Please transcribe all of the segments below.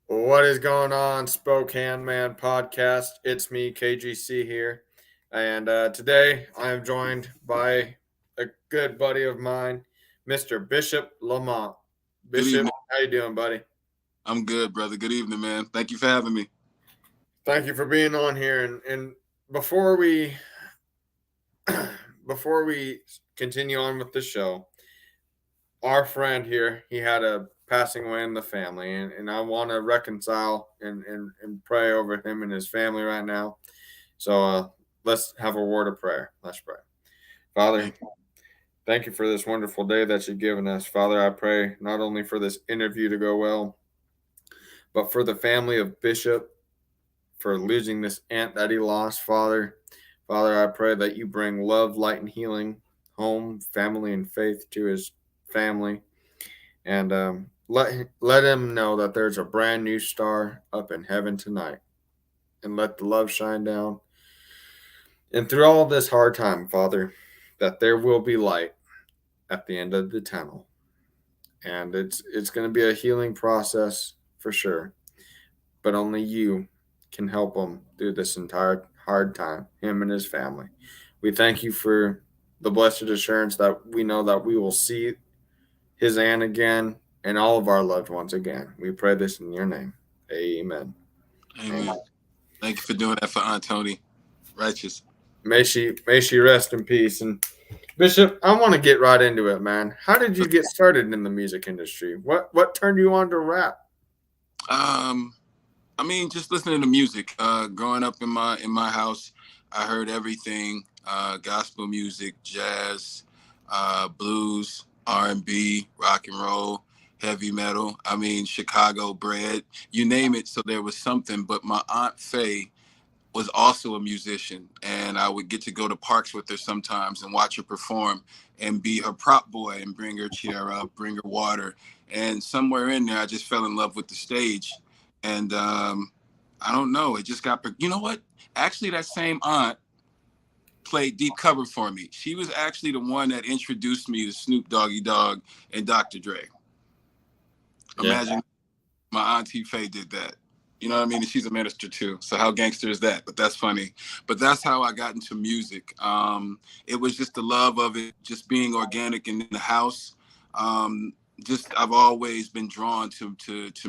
What is going on, Spokane Man Podcast? It's me, KGC here, and today I am joined by a good buddy of mine, Mr. Bishop Lamont. Good Bishop, evening. how you doing, buddy? I'm good, brother. Good evening, man. Thank you for having me. Thank you for being on here. And before we before we continue on with the show, our friend here, he had a passing away in the family, and I want to reconcile and pray over him and his family right now. So let's have a word of prayer. Let's pray. Father, Thank you. thank you for this wonderful day that you've given us. Father, I pray not only for this interview to go well, but for the family of Bishop, for losing this aunt that he lost, Father. Father, I pray that you bring love, light, and healing home, family, and faith to his family. And let him know that there's a brand new star up in heaven tonight. And let the love shine down. And through all this hard time, Father, that there will be light at the end of the tunnel. And it's going to be a healing process for sure. But only you can help him through this entire hard time, him and his family. We thank you for the blessed assurance that we know that we will see his aunt again and all of our loved ones again. We pray this in your name. Amen. Amen. Amen. Thank you for doing that for Aunt Tony. Righteous. May she rest in peace. And Bishop, I want to get right into it, man. How did you get started in the music industry? What turned you on to rap? Um, just listening to music. Growing up in my house, I heard everything: gospel music, jazz, blues, R&B, rock and roll, heavy metal. Chicago bred. You name it. So there was something. But my aunt Faye was also a musician, and I would get to go to parks with her sometimes and watch her perform and be her prop boy and bring her chair up, bring her water. And somewhere in there, I just fell in love with the stage. And I don't know, it just got, you know what? Actually, that same aunt played deep cover for me. She was actually the one that introduced me to Snoop Doggy Dogg and Dr. Dre. Yeah. Imagine my auntie Faye did that. You know what I mean? And she's a minister too. So how gangster is that? But that's funny. But that's how I got into music. It was just the love of it, just being organic and in the house. Just I've always been drawn to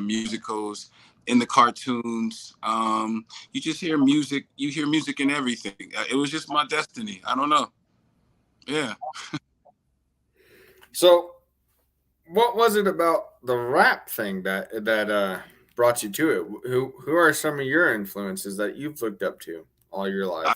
musicals, in the cartoons. You just hear music. You hear music in everything. It was just my destiny. I don't know. Yeah. So, what was it about the rap thing that brought you to it? Who are some of your influences that you've looked up to all your life?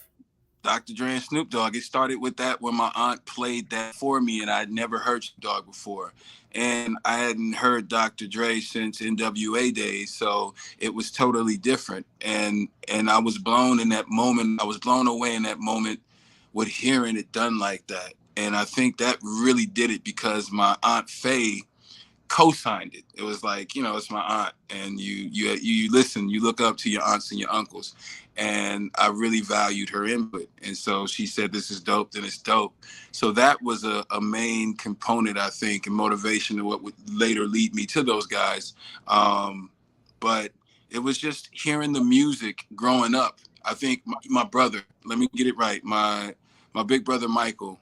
Dr. Dre and Snoop Dogg. It started with that when my aunt played that for me, and I'd never heard Snoop Dogg before, and I hadn't heard Dr. Dre since NWA days, so it was totally different. And I was blown in that moment. I was blown away in that moment with hearing it done like that. And I think that really did it because my aunt Faye co-signed it. It was like, it's my aunt, and you listen, you look up to your aunts and your uncles, and I really valued her input. And so she said, "This is dope," then it's dope. So that was a main component, I think, and motivation to what would later lead me to those guys. But it was just hearing the music growing up. I think my brother, let me get it right, my big brother Michael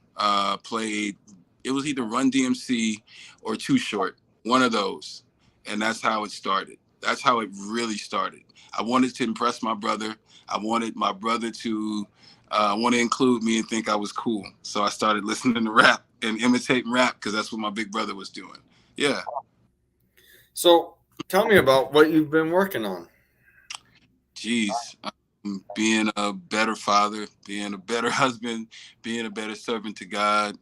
played. It was either Run DMC or Too Short, one of those. And that's how it started. That's how it really started. I wanted to impress my brother. I wanted my brother to want to include me and think I was cool. So I started listening to rap and imitating rap because that's what my big brother was doing. Yeah. So, tell me about what you've been working on. Geez. Being a better father, being a better husband, being a better servant to God,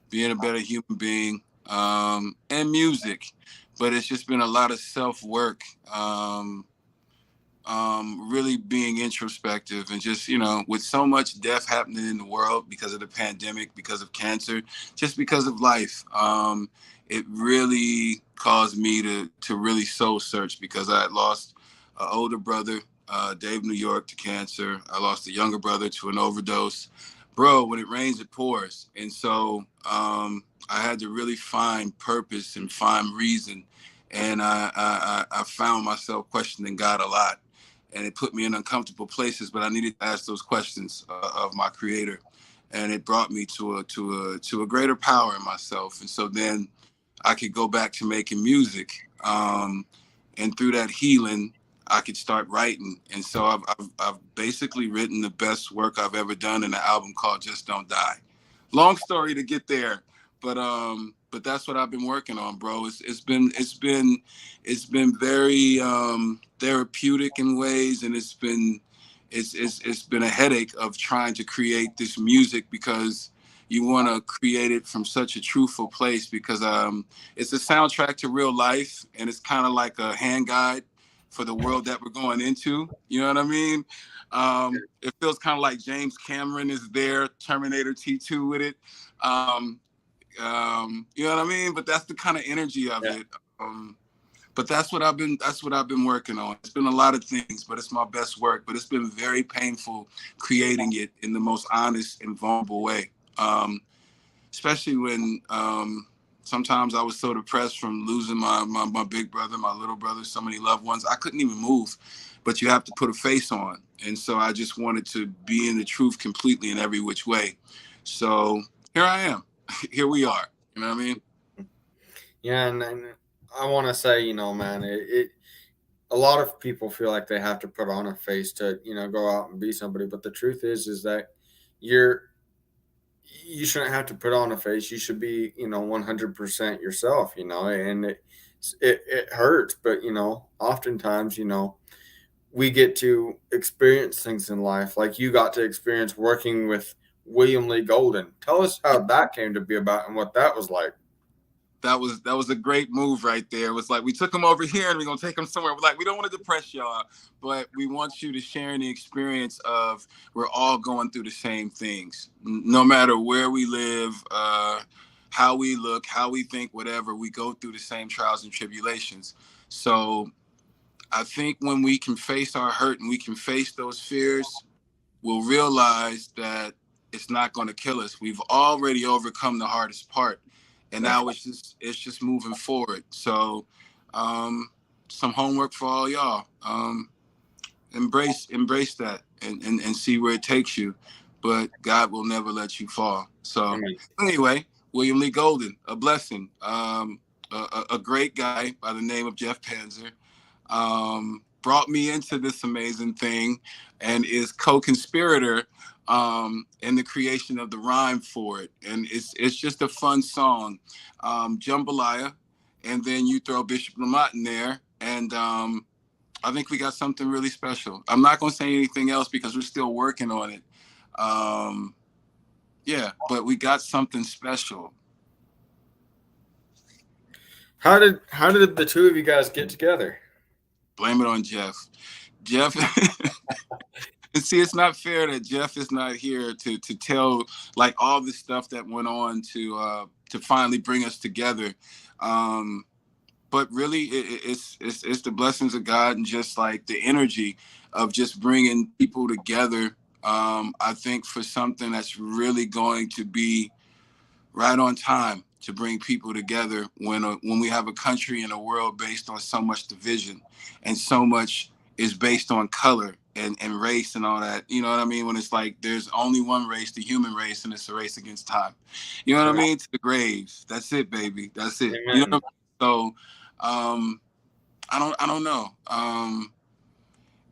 being a better human being, and music. But it's just been a lot of self work, really being introspective, and just, with so much death happening in the world because of the pandemic, because of cancer, just because of life. It really caused me to really soul search because I had lost an older brother, Dave New York, to cancer. I lost a younger brother to an overdose. Bro, when it rains, it pours. And so I had to really find purpose and find reason and I found myself questioning God a lot, and it put me in uncomfortable places. But I needed to ask those questions of my Creator, and it brought me to a greater power in myself. And so then I could go back to making music, and through that healing, I could start writing. And so I've basically written the best work I've ever done in an album called Just Don't Die. Long story to get there, but that's what I've been working on, bro. It's been very therapeutic in ways, and it's been a headache of trying to create this music because you want to create it from such a truthful place, because it's a soundtrack to real life, and it's kind of like a hand guide for the world that we're going into. You know what I mean? It feels kind of like James Cameron is there, Terminator T2 with it. Um, you know what I mean? But that's the kind of energy of Yeah. it. But that's what I've been working on. It's been a lot of things, but it's my best work. But it's been very painful creating it in the most honest and vulnerable way. Especially when sometimes I was so depressed from losing my big brother, my little brother, so many loved ones. I couldn't even move, but you have to put a face on. And so I just wanted to be in the truth completely in every which way. So here I am. Here we are. You know what I mean? Yeah, and I want to say, man, it a lot of people feel like they have to put on a face to, go out and be somebody. But the truth is that you're you shouldn't have to put on a face. You should be, 100% yourself, and it hurts, but oftentimes, we get to experience things in life like you got to experience working with William Lee Golden. Tell us how that came to be about and what that was like. That was a great move right there. It was like we took them over here and we're gonna take them somewhere. We're like, we don't want to depress y'all, but we want you to share in the experience of we're all going through the same things, no matter where we live, how we look, how we think, whatever. We go through the same trials and tribulations. So I think when we can face our hurt and we can face those fears, we'll realize that it's not going to kill us. We've already overcome the hardest part, and Yeah. now it's just moving forward. So, um, some homework for all y'all. Embrace that, and see where it takes you. But God will never let you fall. I So mean, anyway, William Lee Golden, a blessing. A great guy by the name of Jeff Panzer brought me into this amazing thing, and is co-conspirator in the creation of the rhyme for it. And it's just a fun song, jambalaya, and then you throw Bishop Lamont in there, and I think we got something really special. I'm not gonna say anything else because we're still working on it. Um, yeah, but we got something special. how did the two of you guys get together? Blame it on Jeff. Jeff. And see, it's not fair that Jeff is not here to tell like all the stuff that went on to finally bring us together. Um, but really, it's the blessings of God, and just like the energy of just bringing people together. I think for something that's really going to be right on time to bring people together when we have a country and a world based on so much division, and so much is based on color and race and all that. You know what I mean? When it's like there's only one race, the human race, and it's a race against time. You know what I Right. mean? To the graves. That's it, baby. That's it. You know Amen. what I mean? So I don't know.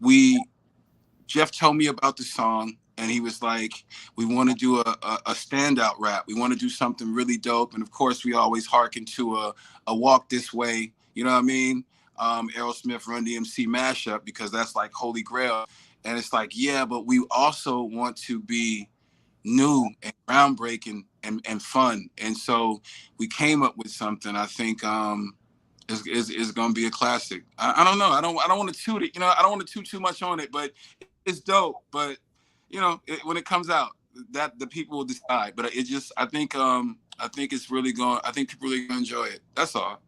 We Jeff told me about the song, and he was like, we want to do a standout rap. We want to do something really dope. And of course, we always hearken to a Walk This Way, you know what I mean? Aerosmith Run DMC mashup, because that's like holy grail. And it's like, yeah, but we also want to be new and groundbreaking and fun. And so we came up with something. I think is going to be a classic. I don't know. I don't want to toot it. I don't want to toot too much on it, but it's dope. But when it comes out, that the people will decide. But I think it's really going. I think people really going to enjoy it. That's all.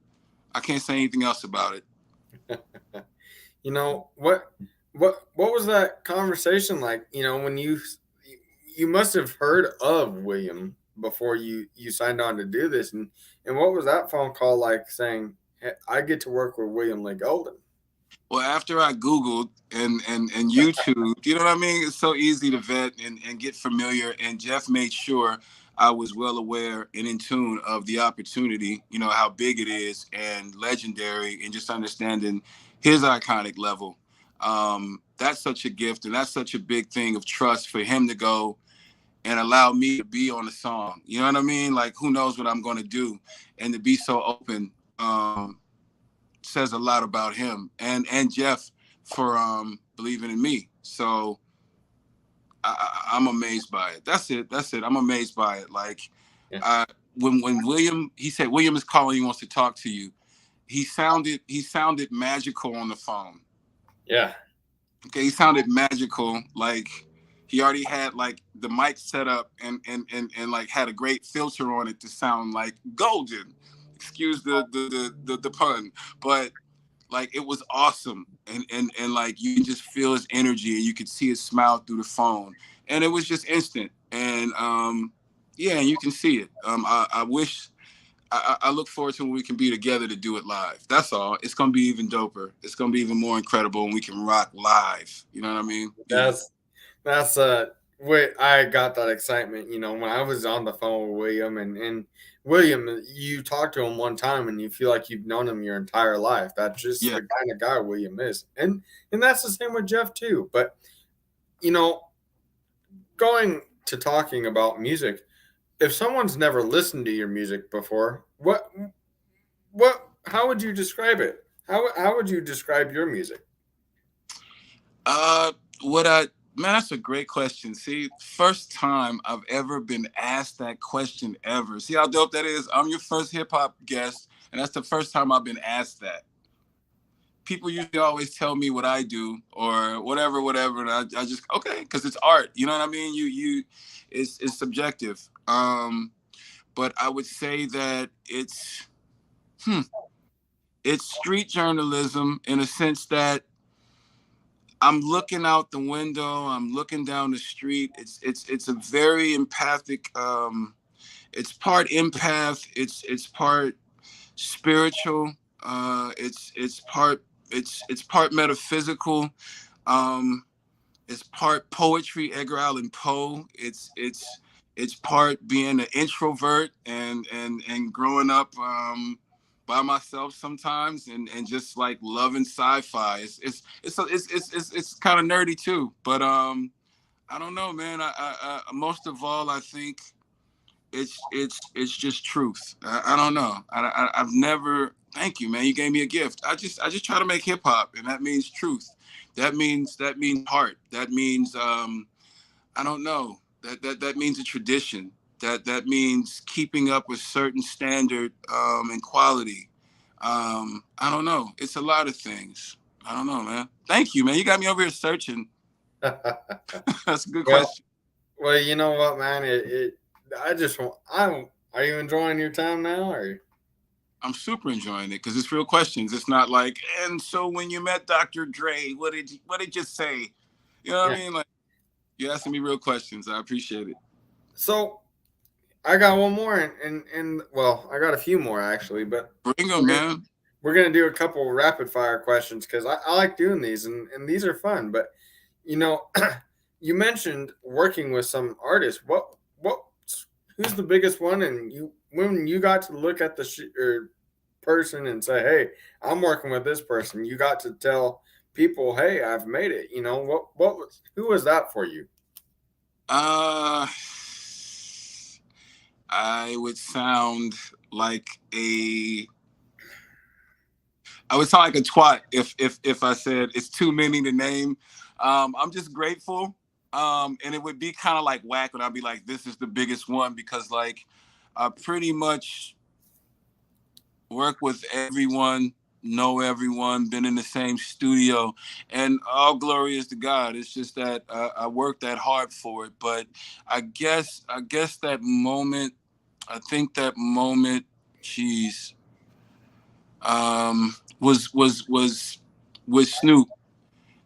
I can't say anything else about it. What was that conversation like? When you must have heard of William before you signed on to do this, and what was that phone call like saying, I get to work with William Lee Golden. Well, after I Googled and YouTube, you know what I mean? It's so easy to vet and get familiar. And Jeff made sure I was well aware and in tune of the opportunity, you know, how big it is and legendary, and just understanding his iconic level. That's such a gift, and that's such a big thing of trust for him to go and allow me to be on the song. You know what I mean? Like, who knows what I'm going to do? And to be so open. Says a lot about him and Jeff for believing in me. So I'm amazed by it. That's it. That's it. I'm amazed by it. Like, Yeah. when William, he said William is calling, he wants to talk to you. He sounded magical on the phone. Yeah. Okay, he sounded magical. Like, he already had like the mic set up and like had a great filter on it to sound like golden. Excuse the pun, but like, it was awesome. And like, you can just feel his energy and you could see his smile through the phone, and it was just instant. And yeah, and you can see it. I wish, I look forward to when we can be together to do it live. That's all. It's gonna be even doper. It's gonna be even more incredible when we can rock live. You know what I mean? Yeah. That's wait, I got that excitement, when I was on the phone with William, and William, you talked to him one time and you feel like you've known him your entire life. That's just Yeah. the kind of guy William is. And that's the same with Jeff too. But you know, going to talking about music, if someone's never listened to your music before, what how would you describe it? How would you describe your music? Uh, what I Man, that's a great question. See, first time I've ever been asked that question ever. See how dope that is? I'm your first hip hop guest, and that's the first time I've been asked that. People usually always tell me what I do or whatever, whatever, and I just, okay, because it's art. You know what I mean? It's subjective. But I would say that hmm, it's street journalism in a sense that I'm looking out the window. I'm looking down the street. It's a very empathic. It's part empath. It's part spiritual. It's part metaphysical. Um, it's part poetry. Edgar Allan Poe. It's part being an introvert and growing up by myself sometimes, and just like loving sci-fi. It's kind of nerdy too, but I don't know, man. I most of all, I think it's just truth. I don't know. I've never. Thank you, man. You gave me a gift. I just try to make hip hop, and that means truth. That means heart. That means I don't know. That means a tradition. That means keeping up with certain standard and quality. I don't know. It's a lot of things. I don't know, man. Thank you, man. You got me over here searching. That's a good well, question. well, you know what, man? I just want. I don't. Are you enjoying your time now, or? I'm super enjoying it because it's real questions. It's not like, and so when you met Dr. Dre, what did you say? You know what Yeah. I mean? Like, you're asking me real questions. I appreciate it. So I got one more, and well, I got a few more actually, but Bring we're them, gonna, man. we're gonna do a couple rapid fire questions because I like doing these, and these are fun. But you know, you mentioned working with some artists. What who's the biggest one? And you when you got to look at the person and say, "Hey, I'm working with this person," you got to tell people, "Hey, I've made it." What was who was that for you? Uh, I would sound like a I would sound like a twat if I said it's too many to name. I'm just grateful. And it would be kind of like whack when I'd be like, this is the biggest one, because like I pretty much work with everyone, know everyone, been in the same studio, and all glory is to God. It's just that I worked that hard for it. But I guess that moment, I think that moment, geez, was with Snoop.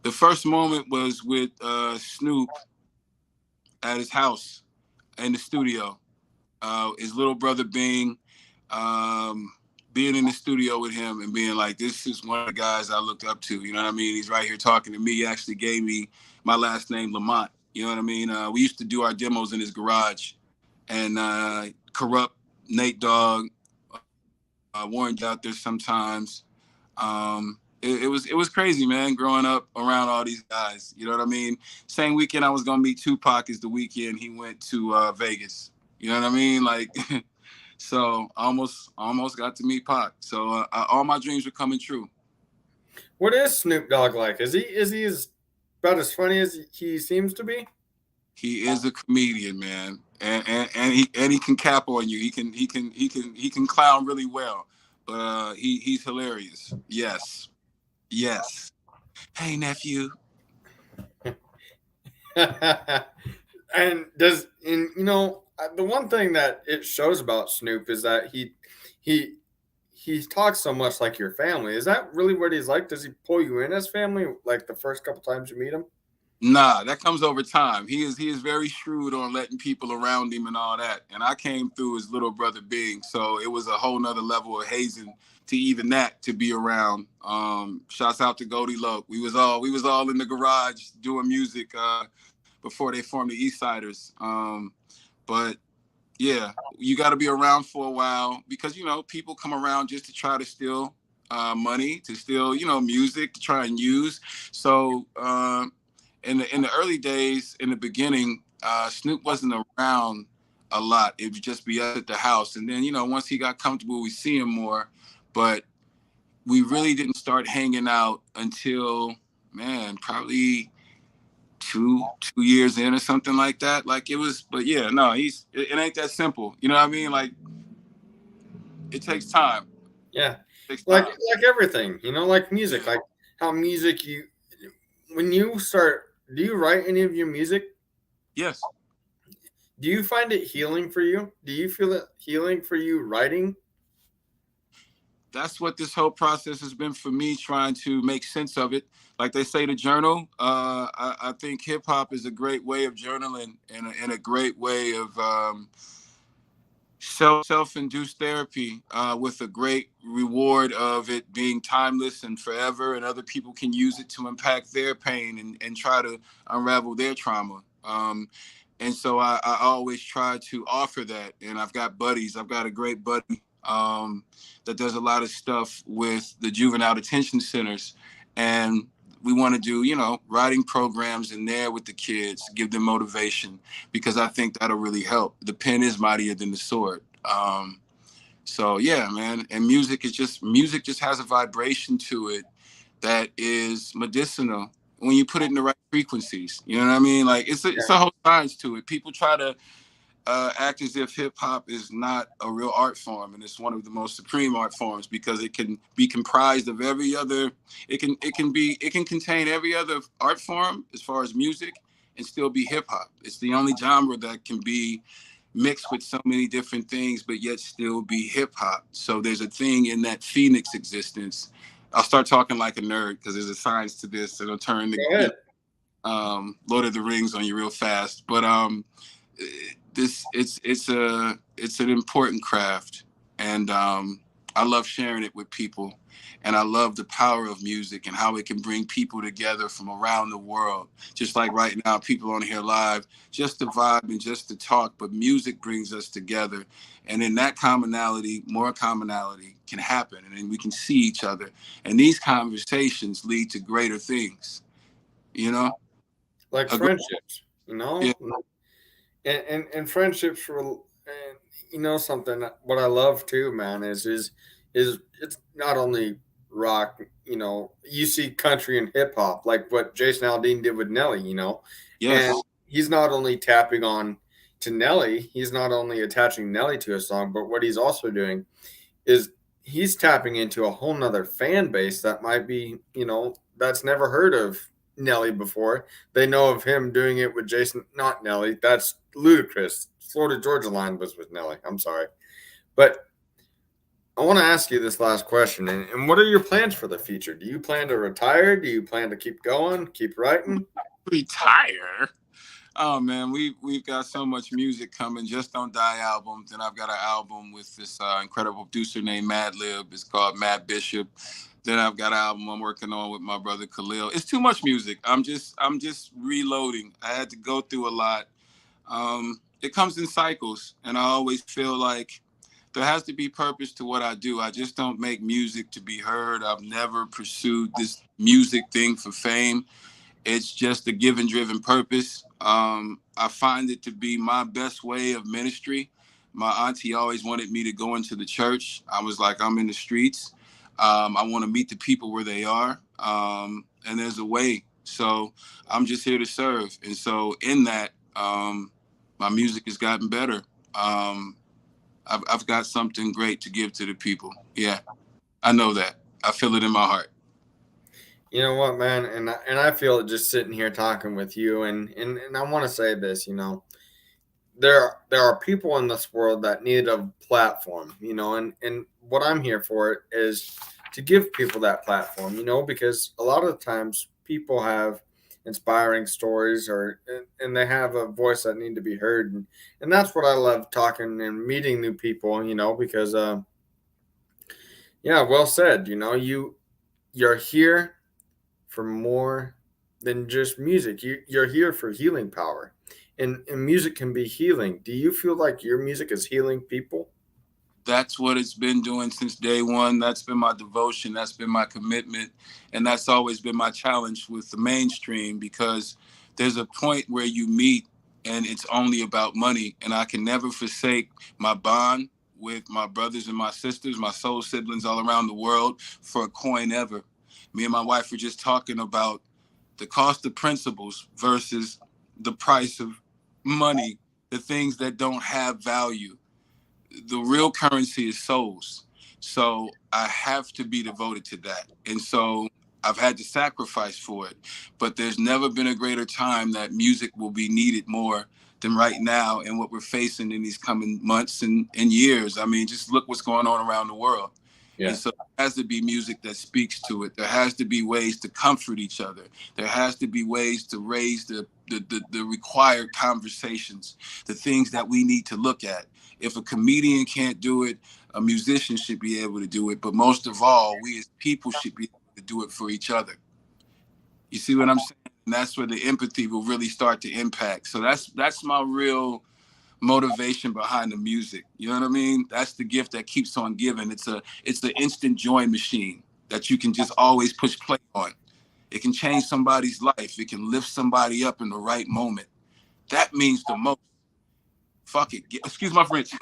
The first moment was with Snoop at his house in the studio. His little brother Bing, um, being in the studio with him and being like, this is one of the guys I looked up to. You know what I mean? He's right here talking to me. He actually gave me my last name, Lamont. You know what I mean? We used to do our demos in his garage, and Corrupt, Nate Dogg, Warren out there sometimes. It was crazy, man, growing up around all these guys. You know what I mean? Same weekend I was gonna meet Tupac is the weekend he went to Vegas. You know what I mean? Like, so I almost got to meet Pac. So all my dreams were coming true. What is Snoop Dogg like? Is he about as funny as he seems to be? He is a comedian, man, and he can cap on you. He can clown really well, but he's hilarious. Yes, yes. Hey nephew. And the one thing that it shows about Snoop is that he talks so much like your family. Is that really what he's like? Does he pull you in as family like the first couple times you meet him? Nah, that comes over time. He is very shrewd on letting people around him and all that. And I came through his little brother being, so it was a whole nother level of hazing to even that to be around. Shouts out to Goldie Loke. We was all in the garage doing music before they formed the East Siders. But yeah, you got to be around for a while because people come around just to try to steal money, to steal music, to try and use. So in the early days, in the beginning, Snoop wasn't around a lot. It would just be us at the house, and then once he got comfortable, we see him more. But we really didn't start hanging out until, man, probably two years in or something like that. Like it was, but yeah, no, it ain't that simple. You know what I mean? Like it takes time. Yeah, It takes like time. everything, like music, like how music you when you start. Do you write any of your music? Yes. Do you find it healing for you? Do you feel it healing for you writing? That's what this whole process has been for me, trying to make sense of it. Like they say, to journal. I think hip hop is a great way of journaling and a great way of self-induced therapy with a great reward of it being timeless and forever, and other people can use it to impact their pain and try to unravel their trauma. And so I always try to offer that. And I've got buddies. I've got a great buddy that does a lot of stuff with the juvenile detention centers. And we want to do, writing programs in there with the kids, give them motivation, because I think that'll really help. The pen is mightier than the sword. So yeah, man. And music just has a vibration to it that is medicinal when you put it in the right frequencies. You know what I mean? Like it's a whole science to it. People try to act as if hip hop is not a real art form, and it's one of the most supreme art forms because it can be comprised of every other. It can contain every other art form as far as music, and still be hip hop. It's the only genre that can be mixed with so many different things, but yet still be hip hop. So there's a thing in that phoenix existence. I'll start talking like a nerd because there's a science to this, and I'll turn Go ahead. Lord of the Rings on you real fast. But it's an important craft, and I love sharing it with people, and I love the power of music and how it can bring people together from around the world. Just like right now, people on here live, just to vibe and just to talk, but music brings us together, and in that commonality, more commonality can happen, and then we can see each other, and these conversations lead to greater things. You know, Like a, friendships, yeah, and friendships for and something what I love too, man, is it's not only rock. You see country and hip hop like what Jason Aldean did with Nelly. yes, And he's not only tapping on to Nelly, he's not only attaching Nelly to a song, but what he's also doing is he's tapping into a whole nother fan base that might be, that's never heard of Nelly before. They know of him doing it with Jason, not Nelly. That's ludicrous. Florida Georgia Line was with Nelly. I'm sorry. But I want to ask you this last question. And what are your plans for the future? Do you plan to retire? Do you plan to keep going, keep writing? retire. Oh man, we've got so much music coming. Just Don't Die albums, and I've got an album with this incredible producer named Madlib. It's called Mad Bishop. Then I've got an album I'm working on with my brother Khalil. It's too much music. I'm just reloading. I had to go through a lot. It comes in cycles, and I always feel like there has to be purpose to what I do. I just don't make music to be heard. I've never pursued this music thing for fame. It's just a given driven purpose. I find it to be my best way of ministry. My auntie always wanted me to go into the church. I was like, I'm in the streets. I want to meet the people where they are. And there's a way. So I'm just here to serve. And so in that, my music has gotten better. I've got something great to give to the people. Yeah, I know that. I feel it in my heart. You know what, man, and I feel it just sitting here talking with you, and I want to say this. There are people in this world that need a platform, and what I'm here for is to give people that platform, because a lot of the times people have inspiring stories or and they have a voice that need to be heard, and that's what I love talking and meeting new people, because yeah, well said. You're here for more than just music. You're here for healing power, and music can be healing. Do you feel like your music is healing people? That's what it's been doing since day one. That's been my devotion. That's been my commitment. And that's always been my challenge with the mainstream because there's a point where you meet and it's only about money. And I can never forsake my bond with my brothers and my sisters, my soul siblings all around the world for a coin ever. Me and my wife were just talking about the cost of principles versus the price of money, the things that don't have value. The real currency is souls. So I have to be devoted to that. And so I've had to sacrifice for it. But there's never been a greater time that music will be needed more than right now and what we're facing in these coming months and years. I mean, just look what's going on around the world. And Yeah. so there has to be music that speaks to it. There has to be ways to comfort each other. There has to be ways to raise the required conversations, the things that we need to look at. If a comedian can't do it, a musician should be able to do it. But most of all, we as people should be able to do it for each other. You see what I'm saying? And that's where the empathy will really start to impact. So that's my real motivation behind the music. You know what I mean? That's the gift that keeps on giving. It's the instant joy machine that you can just always push play on. It can change somebody's life. It can lift somebody up in the right moment. That means the most. Fuck it. Excuse my French.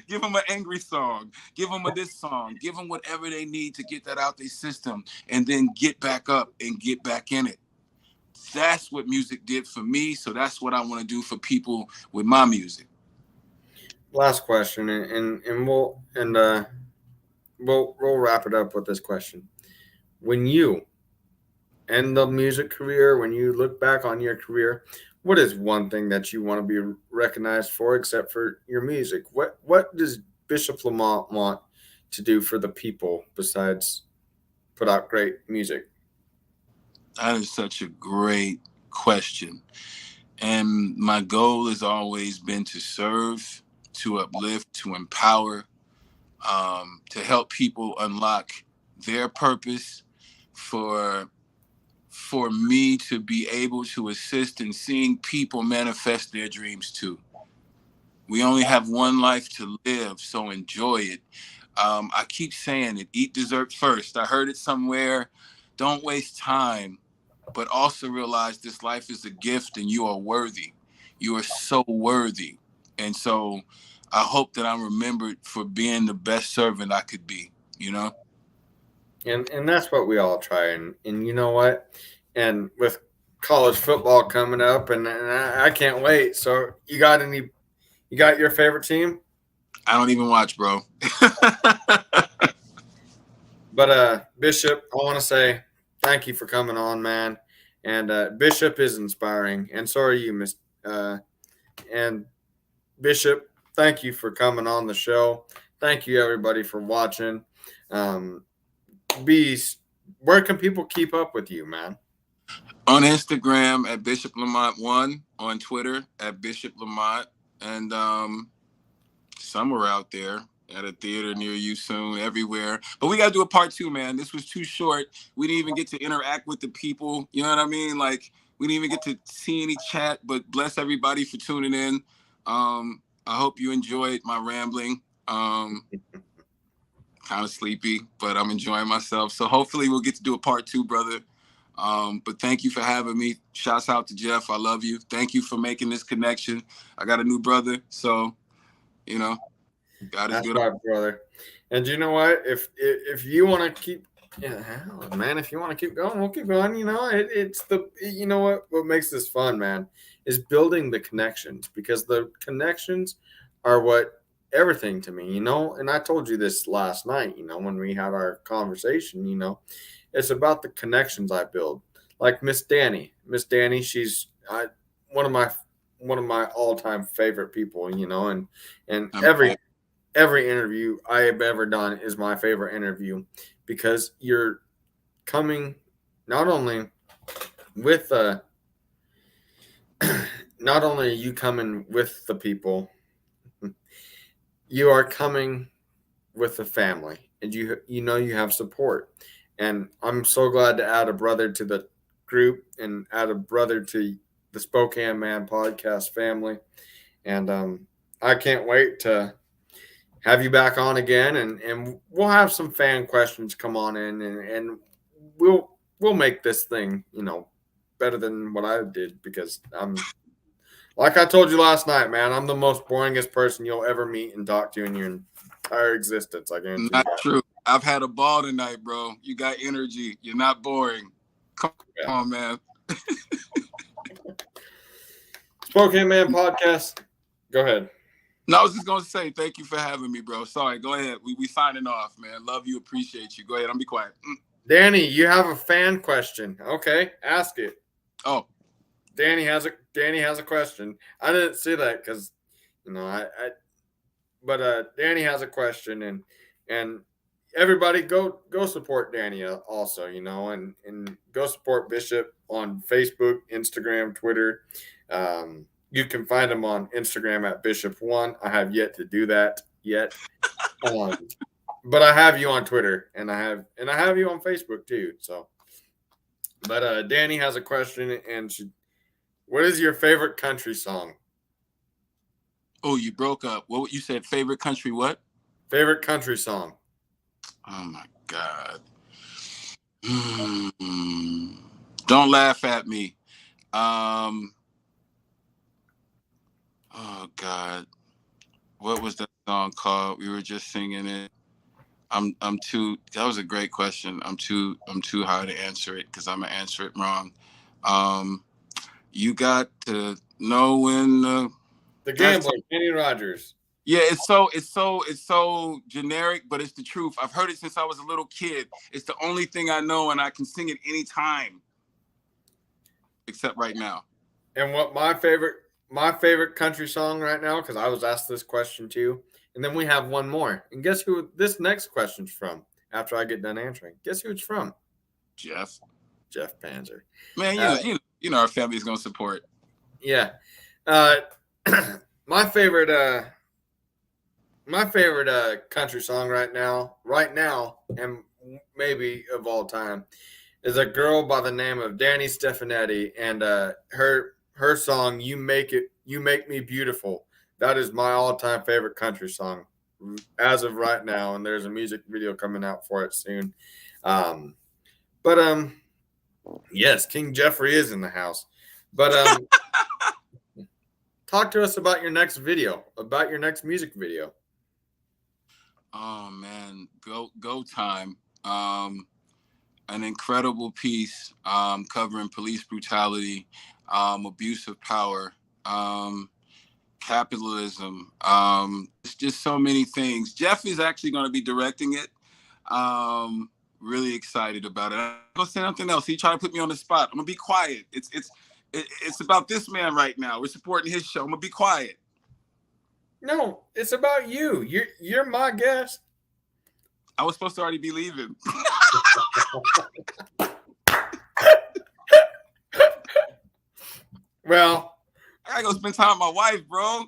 Give them an angry song. Give them a this song. Give them whatever they need to get that out their system and then get back up and get back in it. That's what music did for me. So that's what I want to do for people with my music. Last question, and we'll wrap it up with this question. When you end the music career, when you look back on your career, what is one thing that you want to be recognized for, except for your music? What does Bishop Lamont want to do for the people besides put out great music? That is such a great question. And my goal has always been to serve, to uplift, to empower, to help people unlock their purpose, for for me to be able to assist in seeing people manifest their dreams too. We only have one life to live, so enjoy it. I keep saying it, eat dessert first. I heard it somewhere. Don't waste time, but also realize this life is a gift and you are worthy. You are so worthy. And so I hope that I'm remembered for being the best servant I could be, you know? And that's what we all try. And you know what? And with college football coming up, and I can't wait. So you got your favorite team? I don't even watch, bro. But Bishop, I want to say thank you for coming on, man. And Bishop is inspiring, and so are you, Miss. And Bishop, thank you for coming on the show. Thank you, everybody, for watching. Um, Beast, where can people keep up with you, man? On Instagram at Bishop Lamont 1, on Twitter at Bishop Lamont, and somewhere out there at a theater near you soon, everywhere. But we got to do a part 2, man. This was too short. We didn't even get to interact with the people. You know what I mean? Like, we didn't even get to see any chat, but bless everybody for tuning in. I hope you enjoyed my rambling. Kind of sleepy, but I'm enjoying myself. So hopefully we'll get to do a part 2, brother. But thank you for having me. Shouts out to Jeff. I love you. Thank you for making this connection. I got a new brother, so God is That's good. my brother. And you know what? If you want to keep, hell, man, if you want to keep going, we'll keep going. It's what makes this fun, man, is building the connections, because the connections are what everything to me, and I told you this last night, when we had our conversation, it's about the connections I build. Like Miss Danny, she's one of my all-time favorite people, and every interview I have ever done is my favorite interview, because you're coming not only with not only are you coming with the people, you are coming with the family, and you have support. And I'm so glad to add a brother to the group and add a brother to the Spokane Man podcast family. And I can't wait to have you back on again, and we'll have some fan questions come on in, and we'll make this thing, better than what I did, because I'm, like I told you last night, man, I'm the most boringest person you'll ever meet and talk to in your entire existence. I guarantee you. Not true. I've had a ball tonight, bro. You got energy. You're not boring. Come on, man. Spokane Man podcast. Go ahead. No, I was just going to say thank you for having me, bro. Sorry. Go ahead. We signing off, man. Love you. Appreciate you. Go ahead. I'm be quiet. Danny, you have a fan question. Okay. Ask it. Oh. Danny has a question. I didn't see that because, but Danny has a question, and everybody go support Danny also, and go support Bishop on Facebook, Instagram, Twitter. You can find him on Instagram at Bishop1. I have yet to do that yet. But I have you on Twitter, and I have you on Facebook too. So, but Danny has a question, and what is your favorite country song? Oh, you broke up. What you said? Favorite country? What? Favorite country song? Oh my God! Don't laugh at me. Oh God, what was that song called? We were just singing it. That was a great question. I'm too high to answer it, because I'm gonna answer it wrong. You got to know when the Gambler, Kenny Rogers. Yeah, it's so generic, but it's the truth. I've heard it since I was a little kid. It's the only thing I know, and I can sing it anytime, except right now. And what my favorite country song right now, because I was asked this question too, and then we have one more. And guess who this next question's from? After I get done answering, guess who it's from? Jeff Panzer. Man, you know our family's gonna support. Yeah, my favorite country song right now, and maybe of all time, is a girl by the name of Danny Stefanetti, and her song "You Make Me Beautiful." That is my all-time favorite country song as of right now, and there's a music video coming out for it soon. Yes, King Jeffrey is in the house. But talk to us about your next video, about your next music video. Oh man, go time. An incredible piece covering police brutality, abuse of power, capitalism. It's just so many things. Jeff is actually going to be directing it. Really excited about it. I'm gonna say nothing else. He tried to put me on the spot. I'm gonna be quiet. It's about this man right now. We're supporting his show. I'm gonna be quiet. No, it's about you. You're my guest. I was supposed to already be leaving. Well, I gotta go spend time with my wife, bro.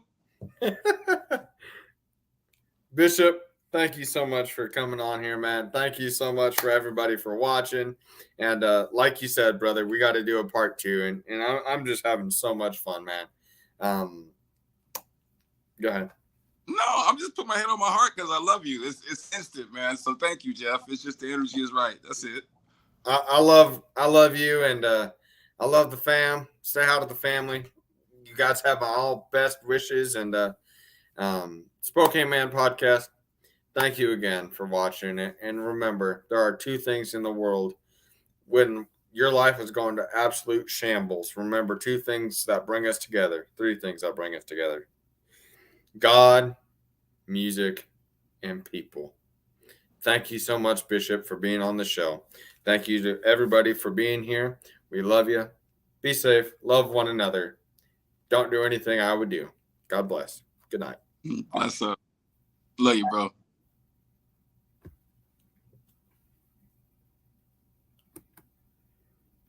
Bishop, thank you so much for coming on here, man. Thank you so much for everybody for watching. And like you said, brother, we got to do a part 2. And I'm just having so much fun, man. Go ahead. No, I'm just putting my head on my heart because I love you. It's instant, man. So thank you, Jeff. It's just the energy is right. That's it. I love you, and I love the fam. Say hi to the family. You guys have my all best wishes, and Spokane Man Podcast. Thank you again for watching it. And remember, there are 2 things in the world when your life is going to absolute shambles. Remember 2 things that bring us together. 3 things that bring us together: God, music, and people. Thank you so much, Bishop, for being on the show. Thank you to everybody for being here. We love you. Be safe. Love one another. Don't do anything I would do. God bless. Good night. Bless up. Love you, bro.